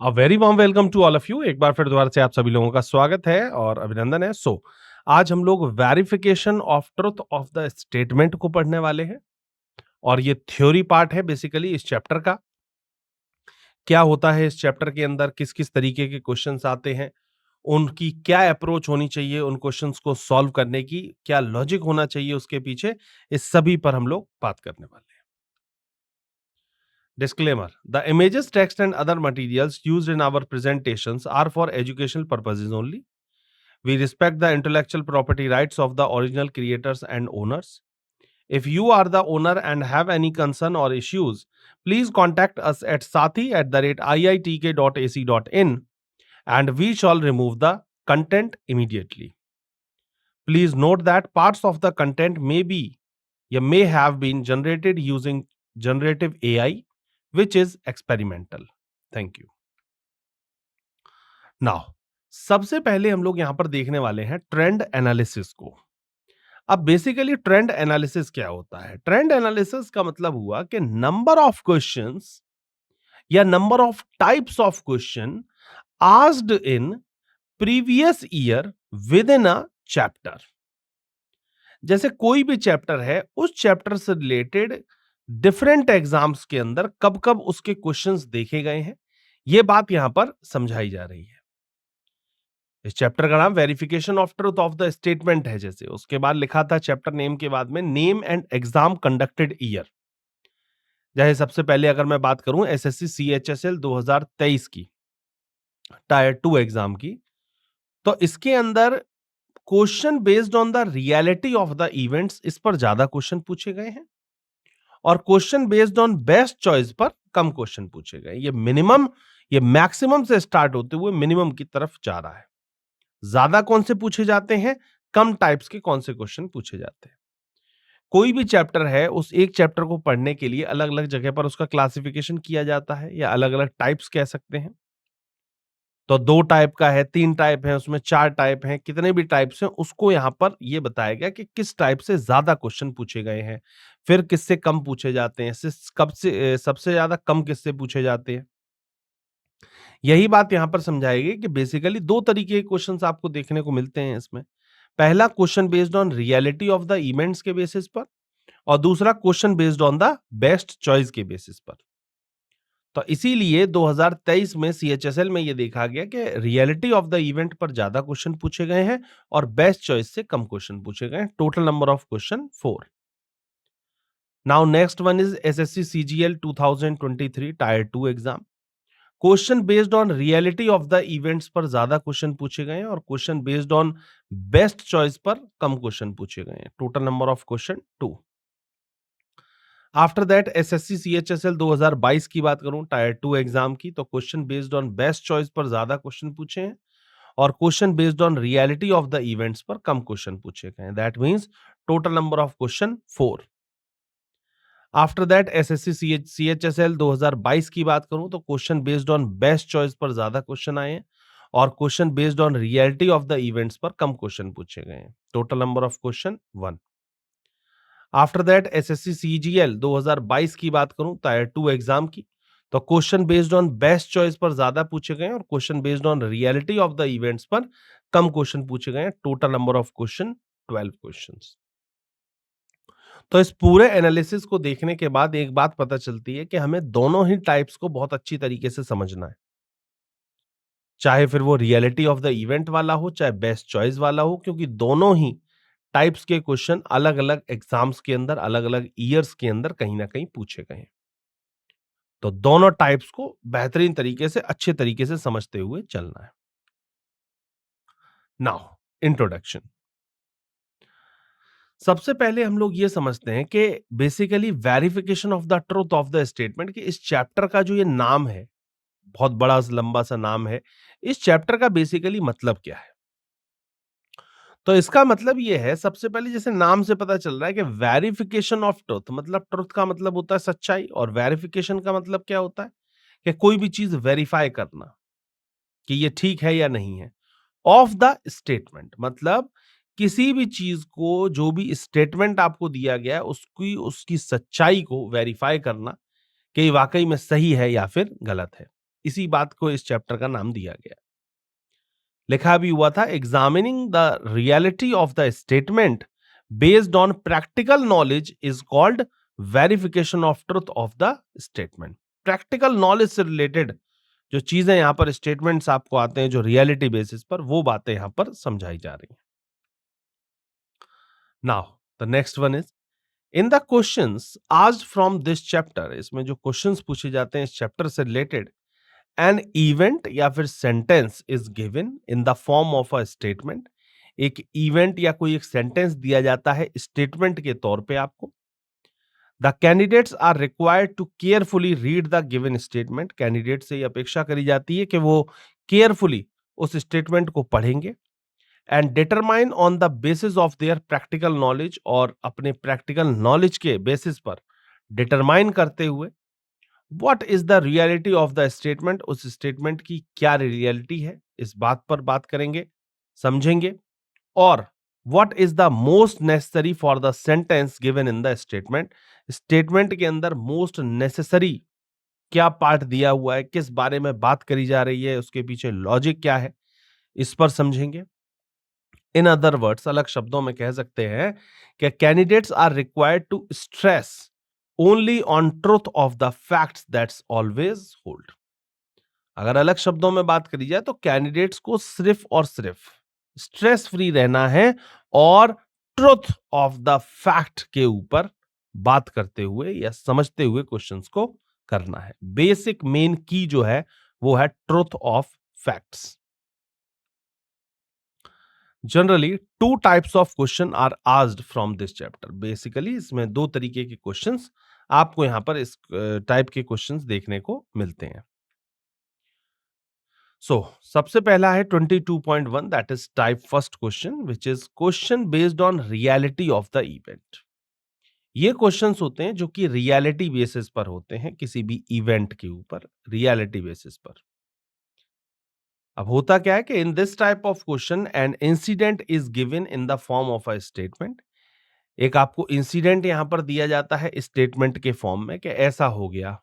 A very warm welcome to all of you. एक बार फिर दोबारा से आप सभी लोगों का स्वागत है और अभिनंदन है। आज हम लोग verification of truth of the statement को पढ़ने वाले हैं और ये थ्योरी पार्ट है बेसिकली इस चैप्टर का। क्या होता है इस चैप्टर के अंदर, किस-किस तरीके के क्वेश्चंस आते हैं, उनकी क्या अप्रोच होनी चाहिए उन क्वेश्चंस को सॉल्व करने की, क्या लॉजिक होना चाहिए उसके पीछे, इस सभी पर हम लोग बात करने वाले हैं। Disclaimer: The images, text, and other materials used in our presentations are for educational purposes only. We respect the intellectual property rights of the original creators and owners. If you are the owner and have any concern or issues, please contact us at sathi@iitk.ac.in and we shall remove the content immediately. Please note that parts of the content may have been generated using generative AI, which is experimental. Thank you. Now सबसे पहले हम लोग यहां पर देखने वाले हैं trend analysis को। अब बेसिकली ट्रेंड एनालिसिस क्या होता है? ट्रेंड एनालिसिस का मतलब हुआ कि नंबर ऑफ क्वेश्चंस या number of types of question asked in previous year with in a chapter. जैसे कोई भी चैप्टर है, उस चैप्टर से रिलेटेड डिफरेंट एग्जाम्स के अंदर कब कब उसके क्वेश्चंस देखे गए हैं, यह बात यहां पर समझाई जा रही है। इस चैप्टर का नाम verification of truth of the statement है। जैसे उसके बाद लिखा था चैप्टर नेम के बाद में name and exam conducted year. जैसे सबसे पहले अगर मैं बात करूं एसएससी सीएचएसएल 2023 की टायर 2 एग्जाम की, तो इसके अंदर question based on the reality of the events, इस पर ज्यादा क्वेश्चन पूछे गए हैं और question based on best choice पर कम क्वेश्चन पूछे गए। ये मैक्सिमम से स्टार्ट होते हुए मिनिमम की तरफ जा रहा है। ज्यादा कौन से पूछे जाते हैं, कम टाइप्स के कौन से क्वेश्चन पूछे जाते हैं। कोई भी चैप्टर है, उस एक चैप्टर को पढ़ने के लिए अलग अलग जगह पर उसका क्लासिफिकेशन किया जाता है या अलग अलग टाइप्स कह सकते हैं। तो 2 टाइप का है, 3 टाइप है, उसमें 4 टाइप हैं, कितने भी टाइप्स हैं उसको यहां पर यह बताया गया कि किस टाइप से ज्यादा क्वेश्चन पूछे गए हैं, फिर किससे कम पूछे जाते हैं, सबसे ज्यादा कम किससे पूछे जाते हैं। यही बात यहां पर समझाई गई कि बेसिकली 2 तरीके के क्वेश्चंस आपको देखने को मिलते हैं इसमें। पहला question based on reality of the events के बेसिस पर और दूसरा question based on the best choice के बेसिस पर। तो इसीलिए 2023 में सीएचएसएल में यह देखा गया कि रियलिटी ऑफ द इवेंट पर ज्यादा क्वेश्चन पूछे गए हैं और बेस्ट चॉइस से कम क्वेश्चन पूछे गए हैं। Total number of question 4। Now next one is SSC CGL 2023 tyre 2 exam. Question based on reality of the events पर ज्यादा क्वेश्चन पूछे गए हैं और question based on best choice पर कम क्वेश्चन पूछे गए हैं। Total number of question 2। After that SSC CHSL 2022 की बात करूं टायर 2 एग्जाम की, तो question based on best choice पर ज्यादा क्वेश्चन पूछे हैं और question based on reality of the events पर कम क्वेश्चन पूछे गए हैं। That means total number of question 4। After that SSC CHSL 2022 की बात करूं तो question based on best choice पर ज्यादा क्वेश्चन आए हैं और question based on reality of the events पर कम क्वेश्चन पूछे गए हैं। Total number of question 1। After that SSC CGL 2022 की बात करूं टायर 2 एग्जाम की, तो question based on best choice पर ज्यादा पूछे गए और question based on reality of the events पर कम क्वेश्चन पूछे गए। Total number of question 12 questions. तो इस पूरे एनालिसिस को देखने के बाद एक बात पता चलती है कि हमें दोनों ही टाइप्स को बहुत अच्छी तरीके से समझना है। चाहे फिर वो रियलिटी ऑफ द इवेंट वाला हो, चाहे बेस्ट चॉइस वाला हो, क्योंकि दोनों ही टाइप्स के क्वेश्चन अलग-अलग एग्जाम्स के अंदर, अलग-अलग ईयर्स के अंदर कहीं ना कहीं पूछे गए हैं। तो दोनों टाइप्स को बेहतरीन तरीके से, अच्छे तरीके से समझते हुए चलना है। Now introduction. सबसे पहले हम लोग ये समझते हैं कि basically verification of the truth of the statement, कि इस चैप्टर का जो ये नाम है, बहुत बड़ा लंबा सा नाम है, इस चैप्टर का बेसिकली मतलब क्या है? तो इसका मतलब ये है, सबसे पहले जैसे नाम से पता चल रहा है कि वेरिफिकेशन ऑफ ट्रुथ, मतलब ट्रुथ का मतलब होता है सच्चाई और वेरिफिकेशन का मतलब क्या होता है कि कोई भी चीज वेरीफाई करना कि ये ठीक है या नहीं है। ऑफ द स्टेटमेंट मतलब किसी भी चीज को, जो भी स्टेटमेंट आपको दिया गया है, उसकी सच्चाई को वेरीफाई करना कि ये वाकई में सही है या फिर गलत है। इसी बात को इस चैप्टर का नाम दिया गया। लिखा भी हुआ था, examining the reality of the statement based on practical knowledge is called verification of truth of the statement. Practical knowledge से रिलेटेड जो चीजें यहां पर स्टेटमेंट्स आपको आते हैं, जो रियलिटी बेसिस पर, वो बातें यहां पर समझाई जा रही हैं। Now the next one is in the questions asked from this chapter, इसमें जो क्वेश्चंस पूछे जाते हैं इस चैप्टर से रिलेटेड, एन इवेंट या फिर sentence is given in the form of a statement. एक इवेंट या कोई एक सेंटेंस दिया जाता है स्टेटमेंट के तौर पे आपको। The candidates are required to carefully read the given statement. Candidate से ये अपेक्षा करी जाती है कि वो केयरफुली उस स्टेटमेंट को पढ़ेंगे and determine on the basis of their practical knowledge, और अपने प्रैक्टिकल नॉलेज के बेसिस पर डिटरमाइन करते हुए what is the reality of the statement, उस स्टेटमेंट की क्या रियलिटी है, इस बात पर बात करेंगे, समझेंगे। और what is the most necessary for the sentence given in the statement, statement के अंदर मोस्ट नेसेसरी क्या पार्ट दिया हुआ है, किस बारे में बात करी जा रही है, उसके पीछे लॉजिक क्या है, इस पर समझेंगे। इन अदर वर्ड्स, अलग शब्दों में कह सकते हैं कि candidates are required to stress only on truth of the facts that's always hold. अगर अलग शब्दों में बात करी जाए तो कैंडिडेट्स को सिर्फ और सिर्फ स्ट्रेस फ्री रहना है और ट्रुथ ऑफ द फैक्ट के ऊपर बात करते हुए या समझते हुए क्वेश्चंस को करना है। बेसिक मेन की जो है वो है truth of facts. Generally two types of question are asked from this chapter. Basically इसमें दो तरीके के क्वेश्चंस आपको यहां पर इस टाइप के क्वेश्चंस देखने को मिलते हैं। सबसे पहला है 22.1, that is type first question, which is question based on reality of the event. ये क्वेश्चंस होते हैं जो कि रियलिटी बेसिस पर होते हैं, किसी भी इवेंट के ऊपर रियलिटी बेसिस पर। अब होता क्या है कि in this type of question an incident is given in the form of a statement. एक आपको इंसिडेंट यहां पर दिया जाता है स्टेटमेंट के फॉर्म में कि ऐसा हो गया।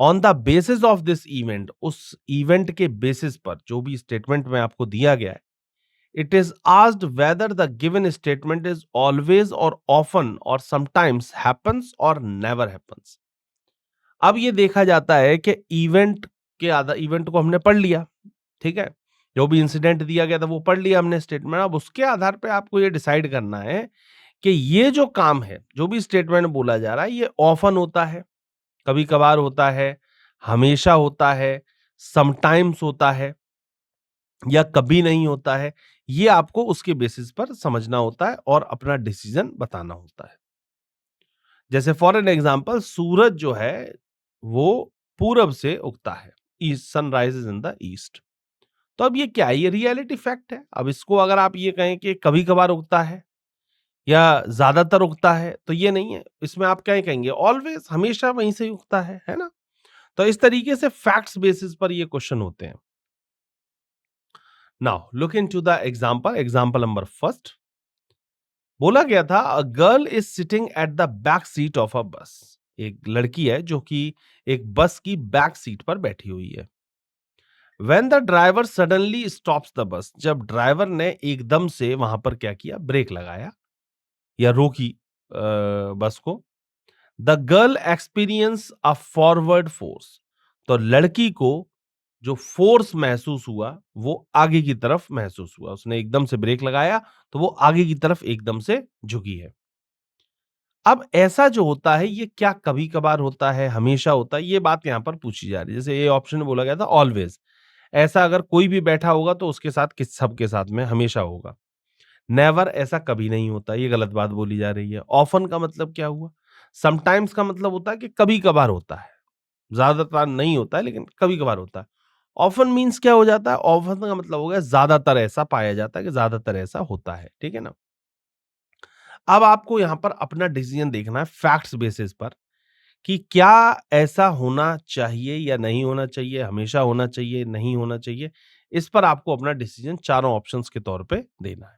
On the basis of this event, उस इवेंट के बेसिस पर जो भी स्टेटमेंट में आपको दिया गया है, it is asked whether the given statement is always और ऑफन और समटाइम्स हैपेंस और नेवर हैपेंस। अब ये देखा जाता है कि इवेंट के आधार, इवेंट को हमने पढ़ लिया, ठीक है, जो भी इंसिडेंट दिया गया था वो पढ़ लिया हमने स्टेटमेंट। अब उसके आधार पे आपको ये डिसाइड करना है कि ये जो काम है, जो भी स्टेटमेंट बोला जा रहा है, ये ऑफन होता है, कभी कभार होता है, हमेशा होता है, समटाइम्स होता है, या कभी नहीं होता है। ये आपको उसके बेसिस पर समझना होता है और अपना डिसीजन बताना होता है। जैसे फॉर एन एग्जांपल, सूरज जो है वो पूरब से उगता है, east, sun rises in the east. तो अब ये क्या है? ये रियलिटी फैक्ट है। अब इसको अगर आप ये कहें कि कभी कभार उगता है या ज्यादातर उगता है, तो ये नहीं है। इसमें आप क्या कहेंगे? ऑलवेज, हमेशा वहीं से ही उगता है ना? तो इस तरीके से फैक्ट्स बेसिस पर ये क्वेश्चन होते हैं। Now look into the example. Example number first, बोला गया था a girl is sitting at the back seat of a बस। एक लड़की है जो कि एक बस की बैक सीट पर बैठी हुई है। When the driver suddenly stops the bus, जब ड्राइवर ने एकदम से वहां पर क्या किया? ब्रेक लगाया या रोकी बस को। The girl experience a forward force, तो लड़की को जो फोर्स महसूस हुआ वो आगे की तरफ महसूस हुआ। उसने एकदम से ब्रेक लगाया तो वो आगे की तरफ एकदम से झुकी है। अब ऐसा जो होता है ये क्या कभी कभार होता है, हमेशा होता है? ये बात यहां पर पूछी जा रही है। जैसे ये ऑप्शन में बोला गया था ऑलवेज, ऐसा अगर कोई भी बैठा होगा तो उसके साथ किस सबके साथ में हमेशा होगा। नेवर, ऐसा कभी नहीं होता, ये गलत बात बोली जा रही है। ऑफन का मतलब क्या हुआ? समटाइम्स का मतलब होता है कि कभी कभार होता है, ज्यादातर नहीं होता है लेकिन कभी कभार होता है। ऑफन मीन्स क्या हो जाता है? ऑफन का मतलब हो गया ज्यादातर ऐसा पाया जाता है, कि ज्यादातर ऐसा होता है, ठीक है ना? अब आपको यहां पर अपना डिसीजन देखना है फैक्ट्स बेसिस पर, कि क्या ऐसा होना चाहिए या नहीं होना चाहिए, हमेशा होना चाहिए, नहीं होना चाहिए। इस पर आपको अपना डिसीजन चारों ऑप्शंस के तौर पे देना है।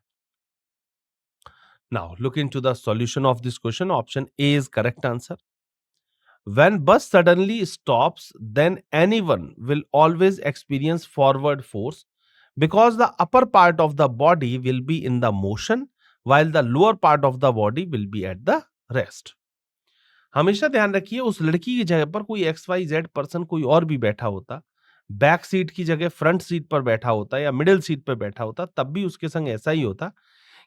Now look into the solution of this question. Option A is correct answer. When bus suddenly stops, then anyone will always experience forward force because the upper part of the body will be in the motion while the lower part of the body will be at the rest. हमेशा ध्यान रखिए उस लड़की की जगह पर कोई x Y Z person कोई और भी बैठा होता, बैक सीट की जगह फ्रंट सीट पर बैठा होता या मिडिल सीट पर बैठा होता, तब भी उसके संग ऐसा ही होता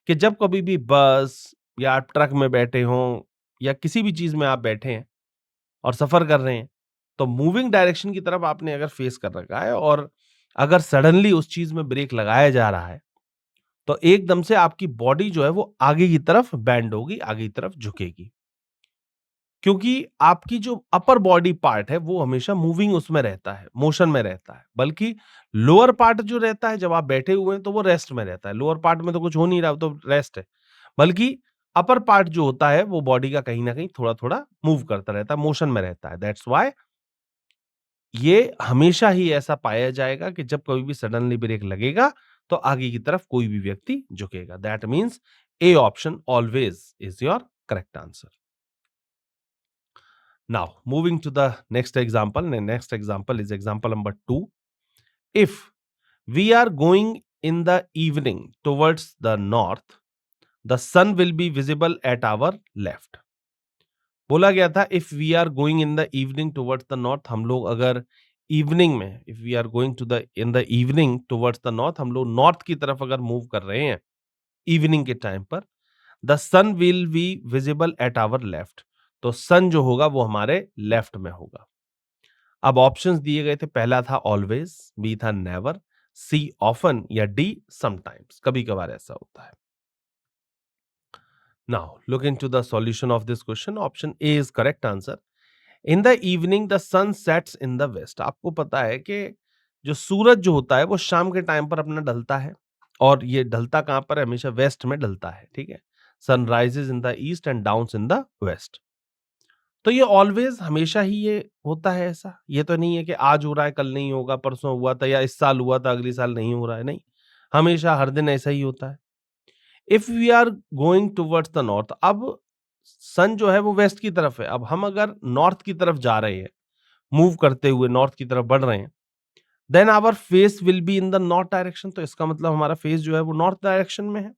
कि जब कभी भी बस या आप ट्रक में बैठे हों या किसी भी चीज में आप बैठे हैं और सफर कर रहे हैं, तो मूविंग डायरेक्शन की तरफ आपने अगर फेस कर रखा है और अगर सडनली उस चीज में ब्रेक लगाया जा रहा है, तो एकदम से आपकी बॉडी जो है वो आगे की तरफ बैंड होगी, आगे की तरफ झुकेगी। क्योंकि आपकी जो अपर बॉडी पार्ट है वो हमेशा मूविंग उसमें रहता है, मोशन में रहता है, बल्कि लोअर पार्ट जो रहता है जब आप बैठे हुए हैं तो वो रेस्ट में रहता है। लोअर पार्ट में तो कुछ हो नहीं रहा, तो रेस्ट है। बल्कि अपर पार्ट जो होता है वो बॉडी का कहीं ना कहीं थोड़ा थोड़ा मूव करता रहता है, मोशन में रहता है। दैट्स व्हाई ये हमेशा ही ऐसा पाया जाएगा कि जब कभी भी सडनली ब्रेक लगेगा तो आगे की तरफ कोई भी व्यक्ति झुकेगा। That means A option always is your correct answer. Now, moving to the next example, the next example is example number 2. If we are going in the evening towards the north, the sun will be visible at our left. बोला गया था if we are going in the evening towards the north, हम लोग अगर evening में if we are going to the in the evening towards the north, हम लोग north की तरफ अगर मूव कर रहे हैं इवनिंग के टाइम पर, the sun will be visible at our left, तो सन जो होगा वो हमारे लेफ्ट में होगा। अब ऑप्शंस दिए गए थे, पहला था ऑलवेज, बी था नेवर, सी ऑफन या डी समटाइम्स, कभी कभार ऐसा होता है। Now look into the solution of this question. Option A is correct answer. In the evening the sun sets in the west. आपको पता है कि जो सूरज जो होता है वो शाम के टाइम पर अपना ढलता है, और ये ढलता कहां पर है? हमेशा वेस्ट में ढलता है, ठीक है। Sun rises in the east and downs in the west. तो ये ऑलवेज हमेशा ही ये होता है ऐसा, ये तो नहीं है कि आज हो रहा है कल नहीं होगा, परसों हुआ था या इस साल हुआ था अगले साल नहीं हो रहा है, नहीं, हमेशा हर दिन ऐसा ही होता है। If we are going towards the north, अब सन जो है वो वेस्ट की तरफ है, अब हम अगर नॉर्थ की तरफ जा रहे हैं, मूव करते हुए नॉर्थ की तरफ बढ़ रहे हैं, then our face will be in the north direction, तो इसका मतलब हमारा फेस जो है वो नॉर्थ डायरेक्शन में है।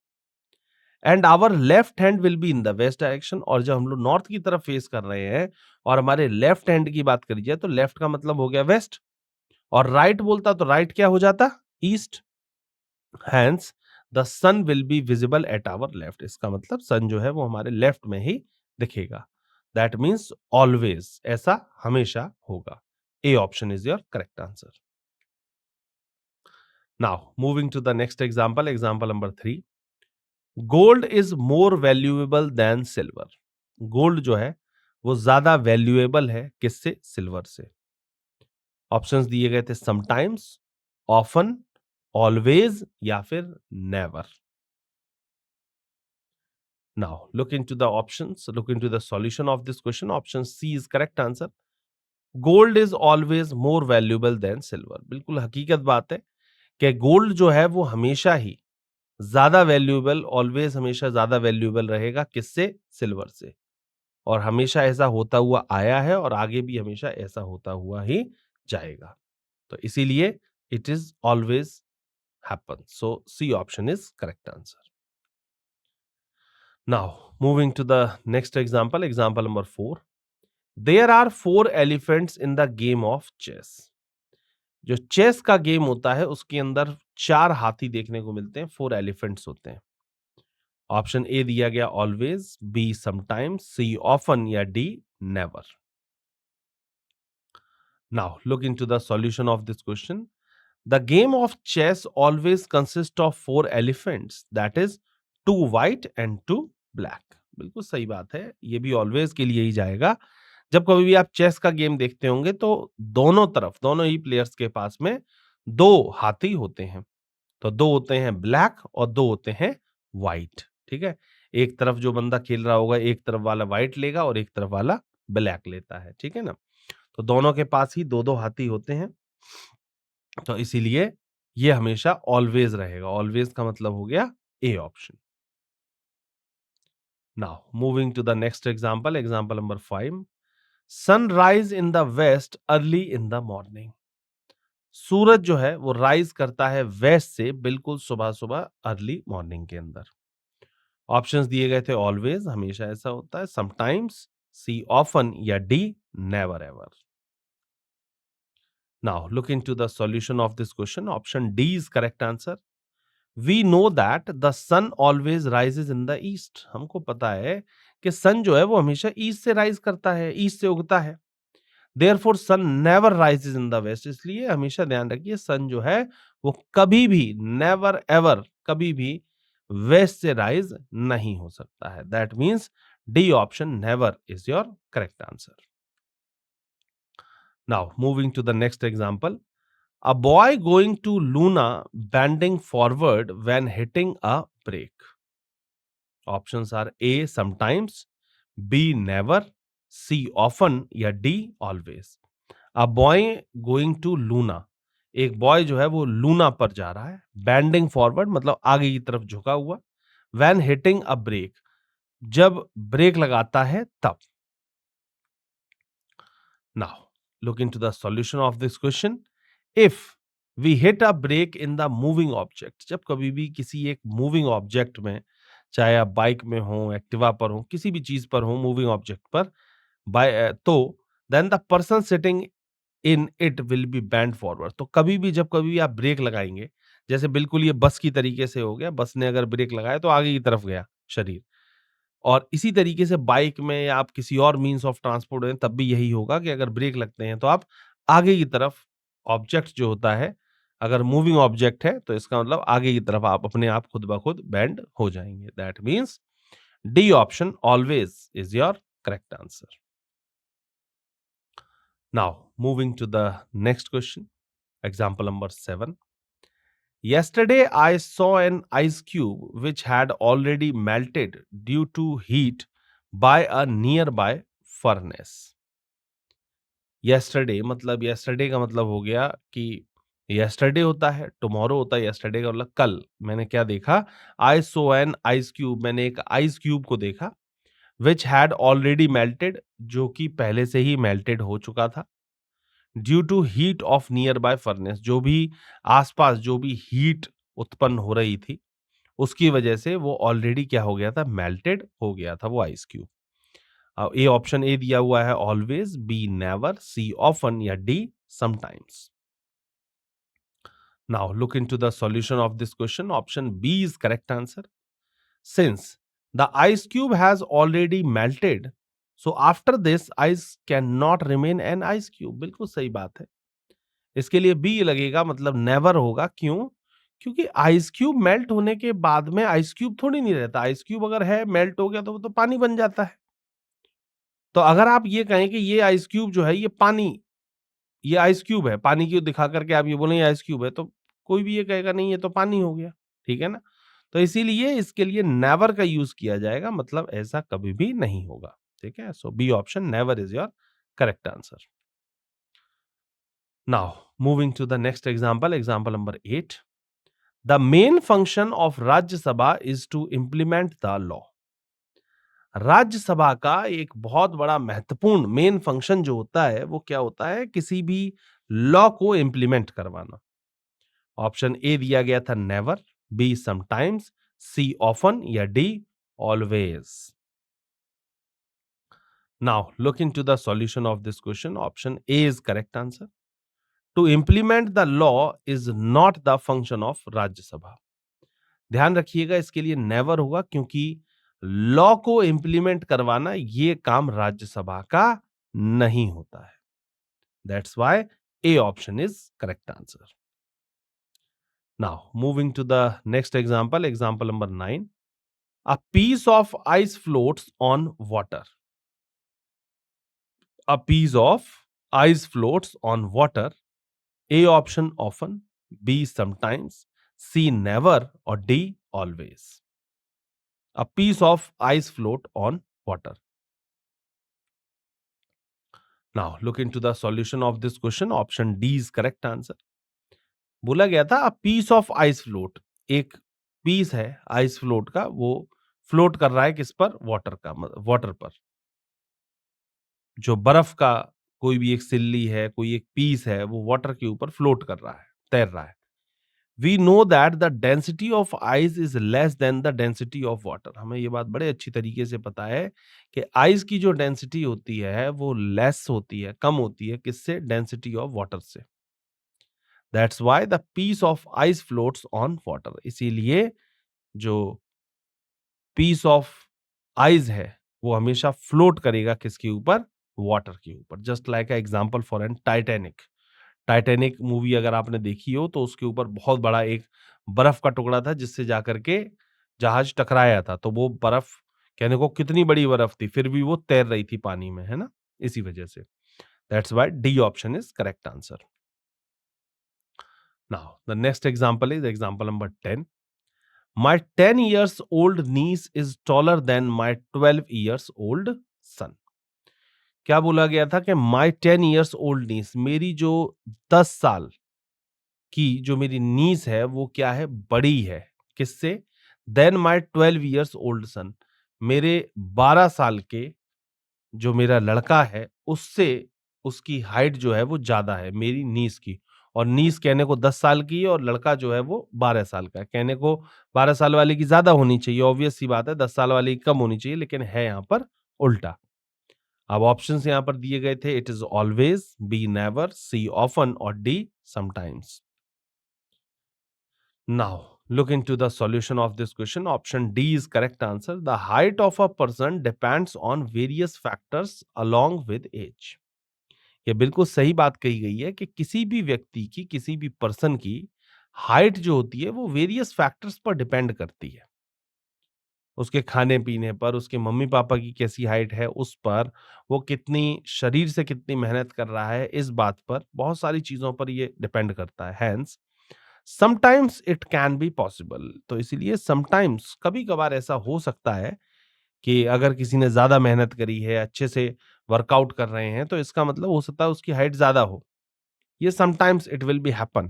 And our left hand will be in the west direction, और जब हम लोग नॉर्थ की तरफ फेस कर रहे हैं और हमारे लेफ्ट हैंड की बात करी जाए तो लेफ्ट का मतलब हो गया वेस्ट, और राइट बोलता तो राइट क्या हो जाता? East. Hence the sun will be visible at our left, इसका मतलब सन जो है वो हमारे लेफ्ट में ही दिखेगा। दैट मीन्स ऑलवेज, ऐसा हमेशा होगा। A option is your correct answer. Now moving to the next example, example number 3। Gold is more valuable than silver. Gold जो है वो ज्यादा वैल्यूएबल है किससे? सिल्वर से। ऑप्शंस दिए गए थे समटाइम्स, ऑफन, ऑलवेज या फिर नेवर। Now look into the options, look into the solution of this question. Option C is correct answer. Gold is always more valuable than silver. बिल्कुल हकीकत बात है कि गोल्ड जो है वो हमेशा ही ज्यादा वैल्यूएबल, ऑलवेज हमेशा ज्यादा वैल्यूएबल रहेगा किससे? सिल्वर से। और हमेशा ऐसा होता हुआ आया है और आगे भी हमेशा ऐसा होता हुआ ही जाएगा। तो इसीलिए it is always happen. So C option is correct answer. Now moving to the next example, example number 4। There are 4 elephants in the game of chess. जो चेस का गेम होता है उसके अंदर 4 हाथी देखने को मिलते हैं, 4 एलिफेंट्स होते हैं। ऑप्शन ए दिया गया always, B sometimes, C often या D never. Now look into the solution of this question. The game of chess always consist of 4 elephants, that is 2 white and 2 black. बिल्कुल सही बात है, ये भी ऑलवेज के लिए ही जाएगा। जब कभी भी आप चेस का गेम देखते होंगे तो दोनों तरफ, दोनों ही प्लेयर्स के पास में 2 हाथी होते हैं। तो 2 होते हैं ब्लैक और 2 होते हैं व्हाइट, ठीक है। एक तरफ जो बंदा खेल रहा होगा, एक तरफ वाला व्हाइट लेगा और एक तरफ वाला ब्लैक लेता है, ठीक है ना। तो दोनों के पास ही 2-2 हाथी होते हैं, तो इसीलिए ये हमेशा ऑलवेज रहेगा। ऑलवेज का मतलब हो गया A option. Now moving to the next example, example number 5। Sunrise in the west early in the morning. सूरज जो है वो राइज करता है वेस्ट से बिल्कुल सुबह सुबह अर्ली मॉर्निंग के अंदर। ऑप्शंस दिए गए थे ऑलवेज हमेशा ऐसा होता है, समटाइम्स, सी ऑफन या D never ever. Now look into the solution of this question. Option D is correct answer. We know that the sun always rises in the east. हमको पता है कि सन जो है वो हमेशा ईस्ट से राइज करता है, ईस्ट से उगता है। Therefore sun never rises in the west. इसलिए हमेशा ध्यान रखिए सन जो है वो कभी भी, नेवर एवर, कभी भी वेस्ट से राइज नहीं हो सकता है। That means D option never is your correct answer. Now moving to the next example. A boy going to Luna bending forward when hitting a brake. Options are A sometimes, B never, C often या D always. A boy going to Luna, एक boy जो है वो Luna पर जा रहा है। Bending forward मतलब आगे की तरफ झुका हुआ। वैन हिटिंग अ ब्रेक, जब ब्रेक लगाता है तब। Now look into the solution of this question. If we hit a brake in the moving object, जब कभी भी किसी एक मूविंग ऑब्जेक्ट में, चाहे आप बाइक में हो, एक्टिवा पर हो, किसी भी चीज पर हो, मूविंग ऑब्जेक्ट पर, बाय तो then the person sitting in it will be bend forward. तो कभी भी जब कभी भी आप ब्रेक लगाएंगे, जैसे बिल्कुल ये बस की तरीके से हो गया, बस ने अगर ब्रेक लगाया तो आगे की तरफ गया शरीर। और इसी तरीके से बाइक में या आप किसी और मीन्स ऑफ ट्रांसपोर्ट में तब भी यही होगा कि अगर ब्रेक लगते हैं तो आप आगे की तरफ, ऑब्जेक्ट जो होता है, अगर मूविंग ऑब्जेक्ट है तो इसका मतलब आगे की तरफ आप अपने आप खुद ब खुद बेंड हो जाएंगे। That means D option always is your correct answer. Now moving to the next question, example number 7। Yesterday, I saw an ice cube which had already melted due to heat by a nearby furnace. Yesterday मतलब yesterday का मतलब हो गया कि yesterday होता है, tomorrow होता है, yesterday का मतलब कल। मैंने क्या देखा? I saw an ice cube, मैंने एक ice cube को देखा, which had already melted, जो कि पहले से ही melted हो चुका था। Due to heat of nearby furnace, जो भी आसपास जो भी हीट उत्पन्न हो रही थी उसकी वजह से वो ऑलरेडी क्या हो गया था, मेल्टेड हो गया था वो ice cube. A option A दिया हुआ है always, B never, C often या D sometimes. Now look into the solution of this question. Option B is correct answer. Since the ice cube has already melted, so after this ice can not remain an ice cube. बिल्कुल सही बात है, इसके लिए B लगेगा, मतलब never होगा। क्यों? क्योंकि आइस क्यूब मेल्ट होने के बाद में आइस क्यूब थोड़ी नहीं रहता। आइस क्यूब अगर है, मेल्ट हो गया तो वो तो पानी बन जाता है। तो अगर आप ये कहें कि ये आइस क्यूब जो है ये पानी, ये आइस क्यूब है, पानी की दिखा करके आप ये बोलें ये आइस क्यूब है, तो कोई भी ये कहेगा नहीं ये तो पानी हो गया। ठीक है ना? तो इसीलिए इसके लिए नेवर का यूज किया जाएगा, मतलब ऐसा कभी भी नहीं होगा। ठीक है? So B option never is your correct answer. Now, moving to the next example, example number 8. The main function of Rajya Sabha is to implement the law. राज्य सभा का एक बहुत बड़ा महत्वपूर्ण मेन फंक्शन जो होता है वो क्या होता है, किसी भी लॉ को इंप्लीमेंट करवाना। ऑप्शन ए दिया गया था never, B sometimes, C often या D always. Now look into the solution of this question. Option A is correct answer. To implement the law is not the function of Rajya Sabha. ध्यान रखिएगा, इसके लिए never होगा, क्योंकि लॉ को implement करवाना ये काम राज्यसभा का नहीं होता है। That's why A option is correct answer. Now moving to the next example, example number 9। A piece of ice floats on water. A piece of ice floats on water. A option often, B sometimes, C never or D always. A piece of ice float on water. Now look into the solution of this question. Option D is correct answer. बोला गया था a piece of ice float, एक piece है ice float का, वो float कर रहा है किस पर, वाटर का, वाटर पर। जो बर्फ का कोई भी एक सिल्ली है, कोई एक पीस है, वो वाटर के ऊपर फ्लोट कर रहा है, तैर रहा है। We know that the density of ice is less than the density of water. हमें ये बात बड़े अच्छी तरीके से पता है कि आइस की जो डेंसिटी होती है वो लेस होती है, कम होती है किससे? डेंसिटी ऑफ वाटर से। That's why the piece of ice floats on water. इसीलिए जो पीस ऑफ आइस है वो हमेशा फ्लोट करेगा किसके ऊपर? वाटर के ऊपर। Just like a example for an Titanic. Titanic movie अगर आपने देखी हो तो उसके ऊपर बहुत बड़ा एक बर्फ का टुकड़ा था जिससे जाकर के जहाज टकराया था। तो वो बर्फ कहने को कितनी बड़ी बर्फ थी, फिर भी वो तैर रही थी पानी में, है ना? इसी वजह से। That's why D option is correct answer. Now the next example is example number 10। My 10 years old niece is taller than my 12 years old son. क्या बोला गया था कि my 10 years old niece, मेरी जो 10 साल की जो मेरी नीस है वो क्या है? बड़ी है। किससे? Then my 12 years old son, मेरे 12 साल के जो मेरा लड़का है उससे उसकी हाइट जो है वो ज्यादा है मेरी नीस की। और नीस कहने को 10 साल की है और लड़का जो है वो 12 साल का है। कहने को 12 साल वाले की ज्यादा होनी चाहिए, ऑब्वियस सी बात है, 10 साल वाले की कम होनी चाहिए, लेकिन है यहाँ पर उल्टा। अब ऑप्शंस यहाँ पर दिए गए थे, it is always, B never, C often और D sometimes. Now look into the solution of this question. Option D is correct answer. The height of a person depends on various factors along with age. ये बिल्कुल सही बात कही गई है कि किसी भी व्यक्ति की, किसी भी पर्सन की हाइट जो होती है वो वेरियस फैक्टर्स पर डिपेंड करती है। उसके खाने पीने पर, उसके मम्मी पापा की कैसी हाइट है उस पर, वो कितनी शरीर से कितनी मेहनत कर रहा है इस बात पर, बहुत सारी चीजों पर ये डिपेंड करता है। Hence sometimes it can be possible. तो इसीलिए समटाइम्स, कभी कभार ऐसा हो सकता है कि अगर किसी ने ज्यादा मेहनत करी है, अच्छे से वर्कआउट कर रहे हैं, तो इसका मतलब हो सकता है उसकी हाइट ज्यादा हो। ये sometimes it will be happen.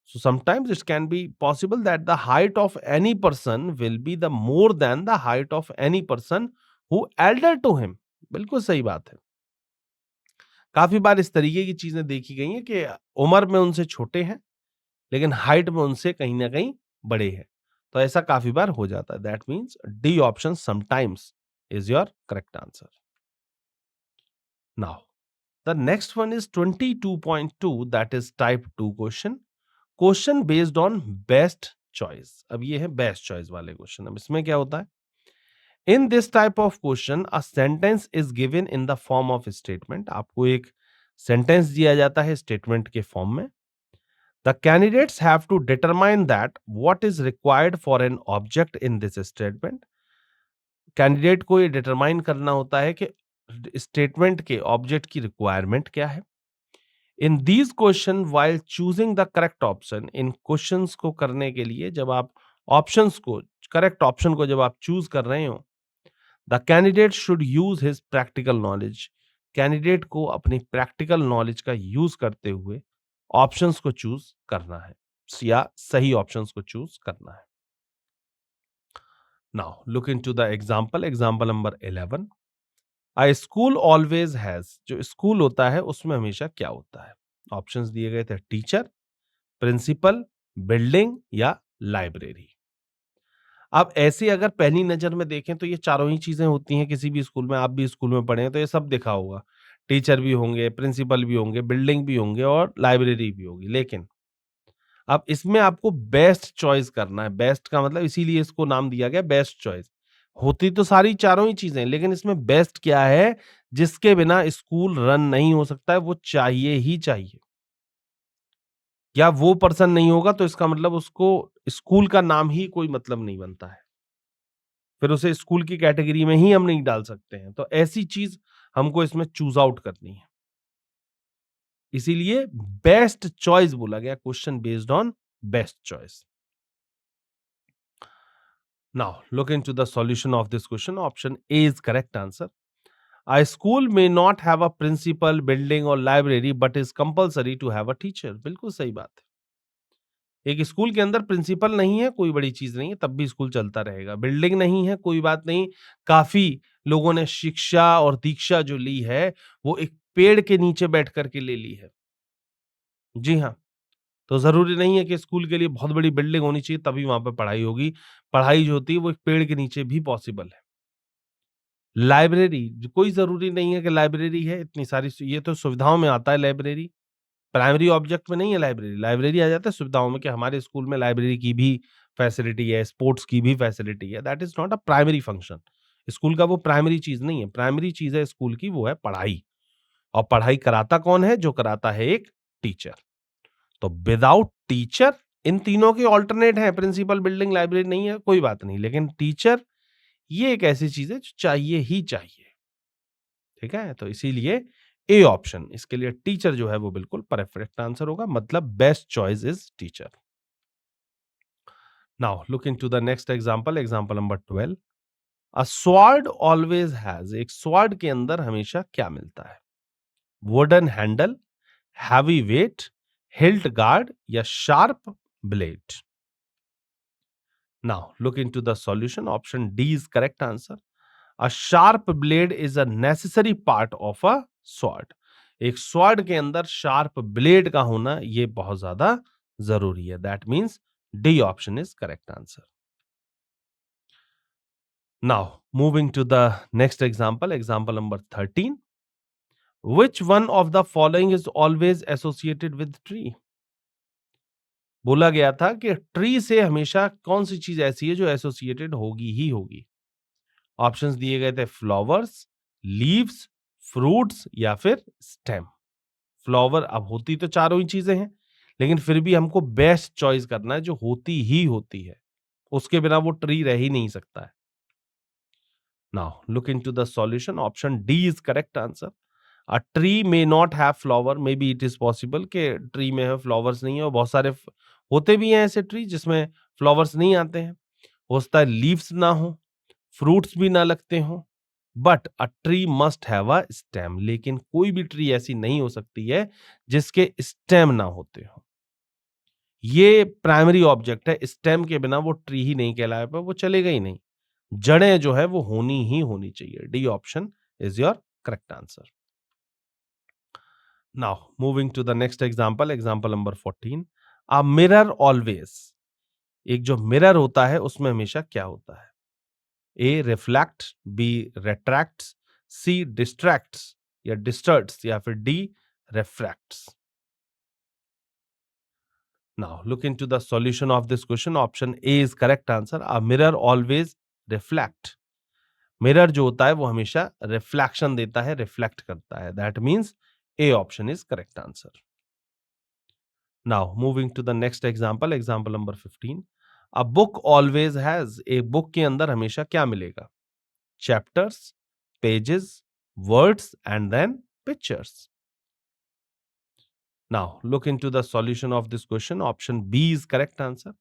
So sometimes it can be possible that the height of any person will be the more than the height of any person who elder to him. बिल्कुल सही बात है। काफी बार इस तरीके की चीजें देखी गई हैं कि उम्र में उनसे छोटे हैं लेकिन हाइट में उनसे कहीं ना कहीं बड़े हैं। तो ऐसा काफी बार हो जाता है। That means D option sometimes is your correct answer. Now the next one is 22.2, that is type 2 question. Question based on best choice. अब ये है बेस्ट चॉइस वाले क्वेश्चन। अब इसमें क्या होता है? In this type of question a sentence is given in the form of statement. आपको एक सेंटेंस दिया जाता है स्टेटमेंट के फॉर्म में। The candidates have to determine that what is required for an object in this statement. Candidate को ये determine करना होता है कि स्टेटमेंट के ऑब्जेक्ट की रिक्वायरमेंट क्या है। In these question while choosing the correct option, in questions को करने के लिए जब आप ऑप्शंस को, करेक्ट ऑप्शन को जब आप चूज कर रहे हो, the candidate should use his practical knowledge. Candidate को अपनी प्रैक्टिकल नॉलेज का यूज करते हुए ऑप्शंस को चूज करना है या सही ऑप्शंस को चूज करना है। Now look into the example, example number 11। A school always has, जो स्कूल होता है उसमें हमेशा क्या होता है? ऑप्शंस दिए गए थे, टीचर, प्रिंसिपल, बिल्डिंग या लाइब्रेरी। अब ऐसे अगर पहली नजर में देखें तो ये चारों ही चीजें होती हैं किसी भी स्कूल में। आप भी स्कूल में पढ़े हैं तो ये सब देखा होगा। टीचर भी होंगे, प्रिंसिपल भी होंगे, बिल्डिंग भी होंगे और लाइब्रेरी भी होगी। लेकिन अब इसमें आपको बेस्ट चॉइस करना है। बेस्ट का मतलब इसीलिए इसको नाम दिया गया बेस्ट चॉइस। होती तो सारी चारों ही चीजें, लेकिन इसमें बेस्ट क्या है जिसके बिना स्कूल रन नहीं हो सकता है, वो चाहिए ही चाहिए। या वो पर्सन नहीं होगा तो इसका मतलब उसको स्कूल का नाम ही कोई मतलब नहीं बनता है। फिर उसे स्कूल की कैटेगरी में ही हम नहीं डाल सकते हैं। तो ऐसी चीज हमको इसमें चूज आउट करनी है। इसीलिए बेस्ट चॉइस बोला गया, question based on best choice. Now look into the solution of this question. Option A is correct answer. A school may not have a principal, building or library, but is compulsory to have a teacher. बिल्कुल सही बात है। एक school के अंदर principal नहीं है, कोई बड़ी चीज नहीं है, तब भी स्कूल चलता रहेगा। बिल्डिंग नहीं है, कोई बात नहीं, काफी लोगों ने शिक्षा और दीक्षा जो ली है वो एक पेड़ के नीचे बैठ करके ले ली है। जी हाँ, तो ज़रूरी नहीं है कि स्कूल के लिए बहुत बड़ी बिल्डिंग होनी चाहिए तभी वहाँ पे पढ़ाई होगी। पढ़ाई जो होती है वो एक पेड़ के नीचे भी पॉसिबल है। लाइब्रेरी कोई ज़रूरी नहीं है कि लाइब्रेरी है, इतनी सारी ये तो सुविधाओं में आता है लाइब्रेरी। प्राइमरी ऑब्जेक्ट में नहीं है लाइब्रेरी। लाइब्रेरी आ जाता है सुविधाओं में कि हमारे स्कूल में लाइब्रेरी की भी फैसिलिटी है, स्पोर्ट्स की भी फैसिलिटी है। That is not a primary function. School का वो प्राइमरी चीज़ नहीं है। प्राइमरी चीज़ है स्कूल की वो है पढ़ाई और पढ़ाई कराता कौन है? जो कराता है एक टीचर। तो विदाउट टीचर इन तीनों के अल्टरनेट हैं प्रिंसिपल, बिल्डिंग, लाइब्रेरी नहीं है कोई बात नहीं। लेकिन टीचर ये एक ऐसी चीज़ है जो चाहिए ही चाहिए। ठीक है? तो इसीलिए ए ऑप्शन इसके लिए टीचर जो है वो बिल्कुल परफेक्ट आंसर होगा मतलब best choice is teacher. Now look into the next example, example number 12। A sword always has, एक स्वॉर्ड के अंदर हमेशा क्या मिलता है? Wooden handle, heavy weight, hilt guard या sharp blade? Now look into the solution, option D is correct answer. A sharp blade is a necessary part of a sword. एक sword के अंदर शार्प ब्लेड का होना ये बहुत ज्यादा जरूरी है। That means D option is correct answer. Now moving to the next example, example number 13। Which one of the following is always associated with tree? बोला गया था कि ट्री से हमेशा कौन सी चीज ऐसी है जो एसोसिएटेड होगी ही होगी। ऑप्शंस दिए गए थे फ्लावर्स, लीव्स, फ्रूट्स या फिर स्टेम। फ्लावर अब होती तो चारों ही चीजें हैं, लेकिन फिर भी हमको बेस्ट चॉइस करना है जो होती ही होती है। उसके बिना वो ट्री रह ही नहीं सकता है। Now look into the solution, option D is correct answer. A tree may not have flower, may be it is possible कि ट्री में है फ्लावर्स नहीं है, और बहुत सारे होते भी हैं ऐसे ट्री जिसमें फ्लावर्स नहीं आते हैं। हो सकता है लीव्स ना हो, फ्रूट्स भी ना लगते हो, but a tree must have a stem. लेकिन कोई भी ट्री ऐसी नहीं हो सकती है जिसके स्टेम ना होते हो। ये प्राइमरी ऑब्जेक्ट है, स्टेम के बिना वो ट्री ही नहीं कहलाएगा, वो चलेगा ही नहीं। जड़ें जो है वो होनी ही होनी चाहिए। D option is your correct answer. Now moving to the next example, example number 14। A mirror always, एक जो मिरर होता है उसमें हमेशा क्या होता है? ए रिफ्लेक्ट, बी रेट्रैक्ट्स, सी डिस्ट्रैक्ट्स या डिस्टर्ट्स या फिर D refracts. Now look into the solution of this question, option A is correct answer. A mirror always reflect, mirror जो होता है वो हमेशा रिफ्लेक्शन देता है, रिफ्लेक्ट करता है। That means A option is correct answer. Now moving to the next example, example number 15। A book always has, एक बुक के अंदर हमेशा क्या मिलेगा? Chapters, pages, words and then pictures. Now look into the solution of this question. Option B is correct answer.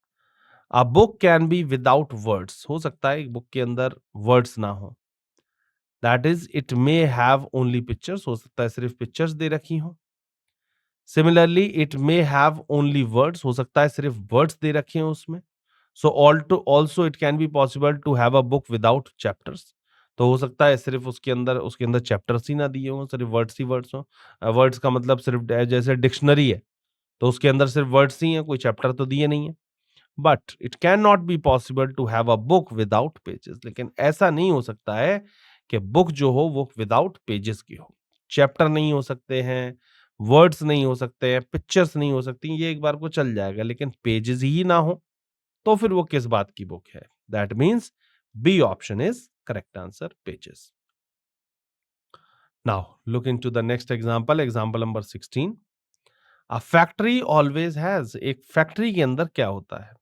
A book can be without words. हो सकता है एक बुक के अंदर words ना हो। That is, it may have only pictures. हो सकता है सिर्फ pictures दे रखी हो। Similarly, it may have only words. हो सकता है सिर्फ words दे रखे हो उसमें। So also it can be possible to have a book without chapters. तो हो सकता है सिर्फ उसके अंदर चैप्टर्स ही ना दिए हों, सिर्फ वर्ड्स ही वर्ड्स हों। वर्ड्स का मतलब सिर्फ जैसे डिक्शनरी है तो उसके अंदर सिर्फ वर्ड्स ही हैं, कोई चैप्टर तो दिए नहीं है। But it can not be possible to have a book without pages, लेकिन ऐसा नहीं हो सकता है कि बुक जो हो वो विदाउट पेजेस की हो। चैप्टर नहीं हो सकते हैं, वर्ड्स नहीं हो सकते हैं, पिक्चर्स नहीं हो सकती, ये एक बार को चल जाएगा, लेकिन पेजेस ही ना हो तो फिर वो किस बात की बुक है? That means B option is correct answer, pages. Now look into the next example, example number 16। A factory always has, एक फैक्ट्री के अंदर क्या होता है?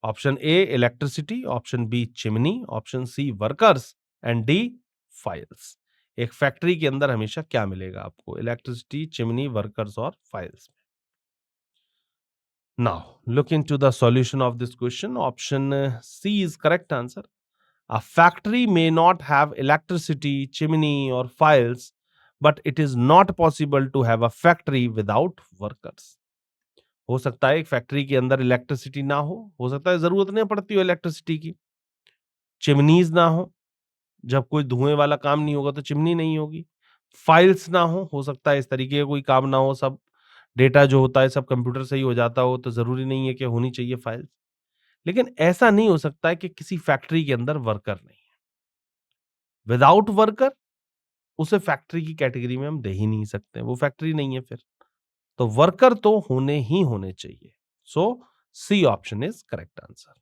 Option A electricity, option B chimney, option C workers and D files. एक factory के अंदर हमेशा क्या मिलेगा आपको? इलेक्ट्रिसिटी, चिमनी, वर्कर्स और files. Now look into the solution of this question, option C is correct answer. A factory may not have electricity, chimney, or files, but it is not possible to have a factory without workers. हो सकता है एक factory के अंदर electricity ना हो सकता है जरूरत नहीं पड़ती हो इलेक्ट्रिसिटी की, चिमनीज ना हो, जब कोई धुएं वाला काम नहीं होगा तो चिमनी नहीं होगी। फाइल्स ना हो सकता है इस तरीके का कोई काम ना हो, सब डेटा जो होता है सब कंप्यूटर से ही हो जाता हो, तो जरूरी नहीं है कि होनी चाहिए फाइल्स। लेकिन ऐसा नहीं हो सकता है कि किसी फैक्ट्री के अंदर वर्कर नहीं है। विदाउट वर्कर उसे फैक्ट्री की कैटेगरी में हम दे ही नहीं सकते, वो फैक्ट्री नहीं है फिर। तो वर्कर तो होने ही होने चाहिए। So C option is correct answer.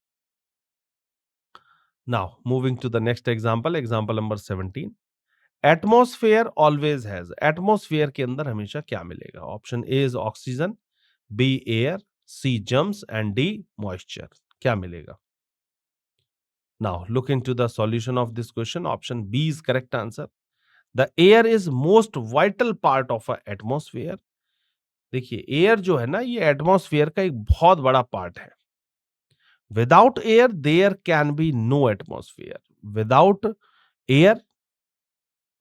Now moving to the next example, example number 17। Atmosphere always has, atmosphere के अंदर हमेशा क्या मिलेगा? Option A is oxygen, B air, C gems and D moisture. क्या मिलेगा? Now look into the solution of this question. Option B is correct answer. The air is most vital part of a atmosphere. देखिए, air जो है ना, ये atmosphere का एक बहुत बड़ा पार्ट है। Without air there can be no atmosphere. Without air,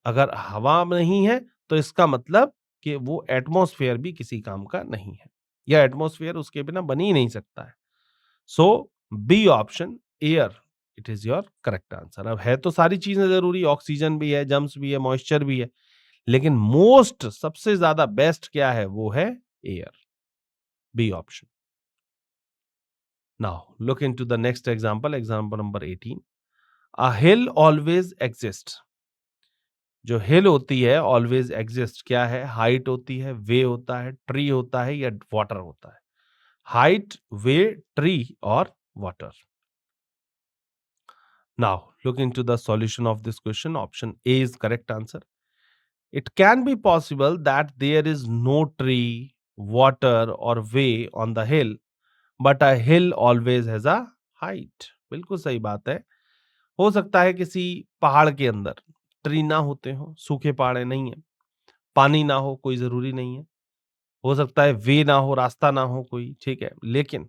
अगर हवा नहीं है तो इसका मतलब कि वो एटमॉस्फेयर भी किसी काम का नहीं है, या एटमॉस्फेयर उसके बिना बन ही नहीं सकता है। So B option air, it is your correct answer. अब है तो सारी चीजें जरूरी, ऑक्सीजन भी है, जम्स भी है, मॉइस्चर भी है, लेकिन मोस्ट सबसे ज्यादा बेस्ट क्या है? वो है air, B option. Now look into the next example, example number 18। A hill always exist. जो हिल होती है ऑलवेज एग्जिस्ट, क्या है? हाइट होती है, वे होता है, ट्री होता है, या वाटर होता है? हाइट, वे, ट्री और water. Now look into the solution of this question. Option A is correct answer. It can be possible that there is no tree, water और way on the hill, but a hill always has a height. बिल्कुल सही बात है। हो सकता है किसी पहाड़ के अंदर ट्री ना होते हो, सूखे पहाड़ नहीं है, पानी ना हो, कोई जरूरी नहीं है। हो सकता है वे ना हो, रास्ता ना हो कोई, ठीक है, लेकिन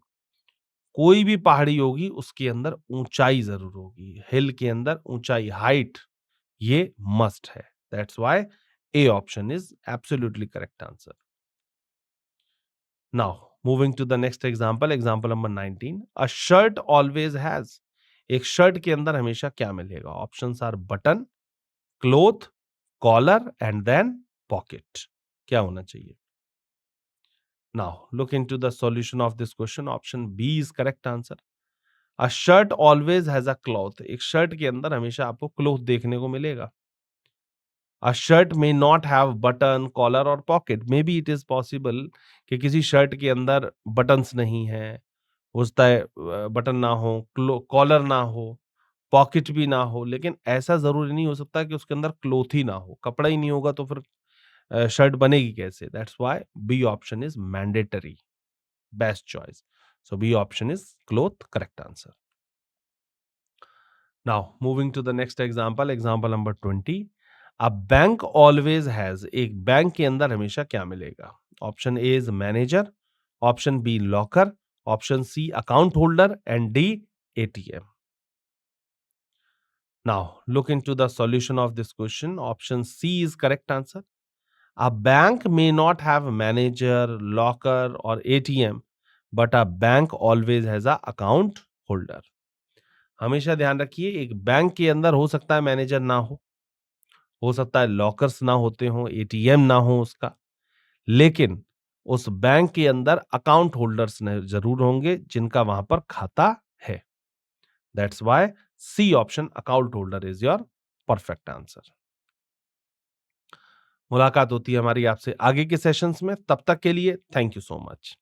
कोई भी पहाड़ी होगी उसके अंदर ऊंचाई जरूर होगी। हिल के अंदर ऊंचाई, हाइट, ये मस्ट है। That's why A option is absolutely correct answer. Now moving to the next example, example number 19। A shirt always has, एक शर्ट के अंदर हमेशा क्या मिलेगा? Options are button, cloth, collar and then pocket. क्या होना चाहिए? Now, look into the solution of this question. Option B is correct answer. A shirt always has a cloth. एक शर्ट के अंदर हमेशा आपको क्लोथ देखने को मिलेगा. A shirt may not have button, collar और pocket. Maybe it is possible कि किसी शर्ट के अंदर बटन्स नहीं है, हो सकता है बटन ना हो, कॉलर ना हो, पॉकेट भी ना हो, लेकिन ऐसा जरूरी नहीं हो सकता कि उसके अंदर क्लोथ ही ना हो। कपड़ा ही नहीं होगा तो फिर शर्ट बनेगी कैसे? That's why B option is mandatory, best choice. So B option is cloth, correct answer. Now moving to the next example, example number 20. A bank always has, एक बैंक के अंदर हमेशा क्या मिलेगा? Option A is manager, option B locker, option C account holder and D ATM. Now look into the solution of this question. Option C is correct answer. A bank may not have manager, locker or ATM, but a bank always has a account holder. हमेशा ध्यान रखिए, एक bank के अंदर हो सकता है manager ना हो सकता है लॉकर्स ना होते हो, एटीएम ना हो उसका, लेकिन उस बैंक के अंदर अकाउंट होल्डर्स जरूर होंगे जिनका वहां पर खाता है। That's why C option account holder is your perfect answer. मुलाकात होती है हमारी आपसे आगे के सेशंस में, तब तक के लिए थैंक यू सो मच।